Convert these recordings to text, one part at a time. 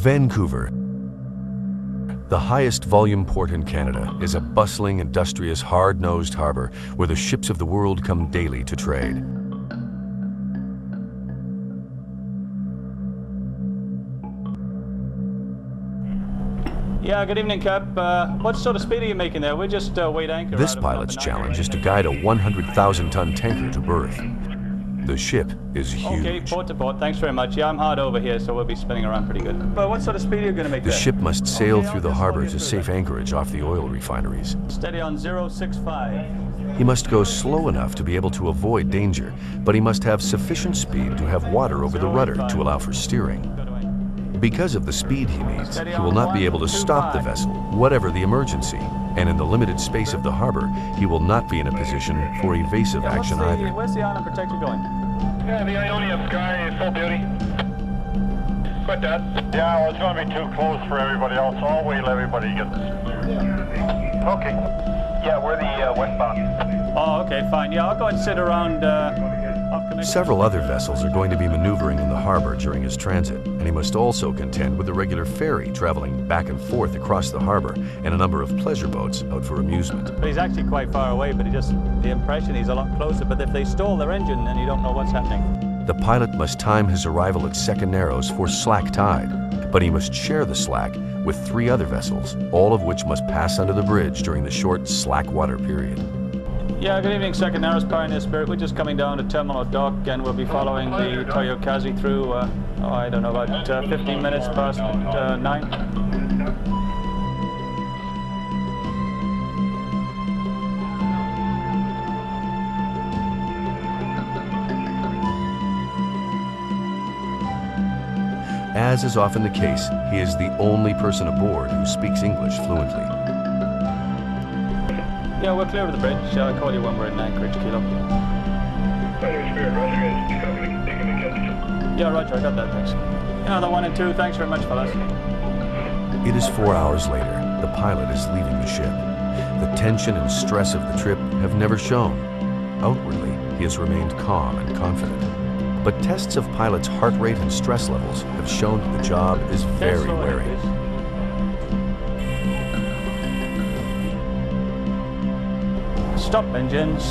Vancouver, the highest volume port in Canada, is a bustling, industrious, hard-nosed harbor where the ships of the world come daily to trade. Yeah, good evening, Cap. What sort of speed are you making there? We're just weighed anchor. This pilot's challenge is to guide a 100,000-ton tanker to berth. The ship is huge. Okay, port to port. Thanks very much. Yeah, I'm hard over here, so we'll be spinning around pretty good. But what sort of speed are you going to make The there? ship must sail through the harbor to safe anchorage off the oil refineries. Steady on 065. He must go slow enough to be able to avoid danger, but he must have sufficient speed to have water over the rudder to allow for steering. Because of the speed he needs, he will not be able to stop the vessel, whatever the emergency. And in the limited space of the harbor, he will not be in a position for evasive action either. Where's the island protector going? Yeah, the Ionian Sky, full duty. Quit that. Yeah, well, it's going to be too close for everybody else. I'll wait till everybody gets... Okay. Yeah, we're the westbound. Oh, okay, fine. Yeah, I'll go and sit around Several other vessels are going to be maneuvering in the harbor during his transit, and he must also contend with a regular ferry traveling back and forth across the harbor and a number of pleasure boats out for amusement. But he's actually quite far away, but the impression he's a lot closer. But if they stall their engine, then you don't know what's happening. The pilot must time his arrival at Second Narrows for slack tide, but he must share the slack with 3 other vessels, all of which must pass under the bridge during the short slack water period. Yeah, good evening, Second Narrows, Pioneer Spirit. We're just coming down to Terminal Dock, and we'll be following the Toyokazi through, I don't know, about 15 minutes past 9. As is often the case, he is the only person aboard who speaks English fluently. Yeah, we're clear of the bridge. I'll call you when we're in Anchorage, Kilo. Yeah, Roger, I got that, thanks. Yeah, the 1 and 2, thanks very much, fellas. It is 4 hours later. The pilot is leaving the ship. The tension and stress of the trip have never shown. Outwardly, he has remained calm and confident. But tests of pilots' heart rate and stress levels have shown that the job is very wearing. Stop engines.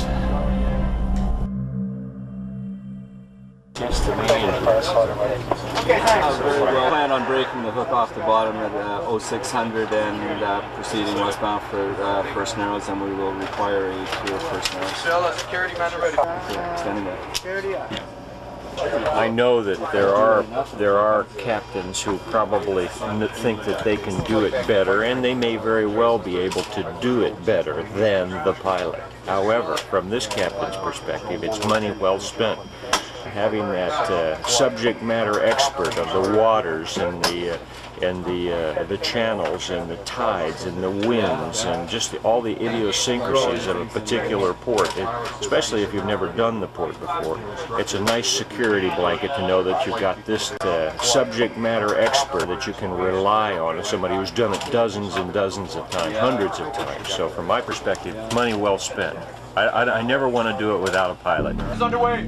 Seems to me. Okay, thanks. Very well. Plan on breaking the hook off the bottom at 0600 and proceeding westbound for First Narrows, and we will require a clear First Narrows. Still, security man ready. Standing by. Security, I know that there are captains who probably think that they can do it better, and they may very well be able to do it better than the pilot. However, from this captain's perspective, it's money well spent. Having that subject matter expert of the waters and the channels and the tides and the winds and just all the idiosyncrasies of a particular port, especially if you've never done the port before. It's a nice security blanket to know that you've got this subject matter expert that you can rely on, and somebody who's done it dozens and dozens of times, hundreds of times. So from my perspective, money well spent. I never want to do it without a pilot. It's underway.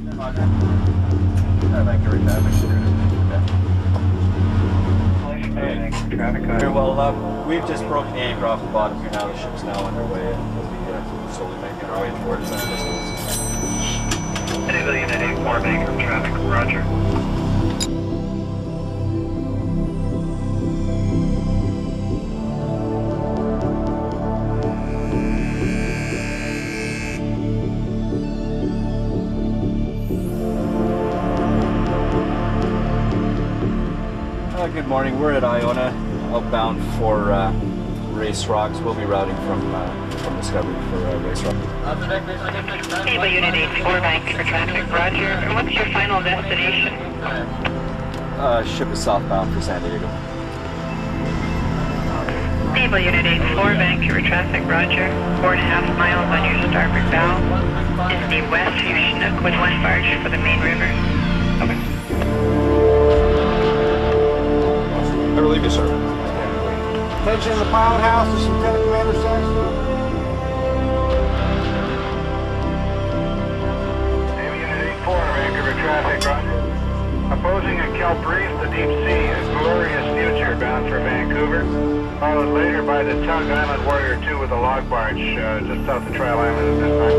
Well, we've just broken the anchor off the bottom here now. The ship's now underway, and we'll be slowly making our way towards the distance. Enable Unit 84, anchor traffic, roger. Good morning. We're at Iona, outbound for Race Rocks. We'll be routing from Discovery for Race Rocks. Able Unit 84, bank for traffic, roger. And what's your final destination? Ship is southbound for San Diego. Able Unit 84, bank for traffic, roger. 4.5 miles on your starboard bow. Is the west of your Chinook with 1 barge for the main river. Over. I believe you, sir. Attention in the pilot house, this is Lieutenant Commander Saxton. Unit 84, Vancouver traffic, roger. Opposing a kelp reef, the deep sea, a glorious future. bound for Vancouver. Followed later by the Tug Island Warrior 2 with a log barge just south of Trial Island at this time.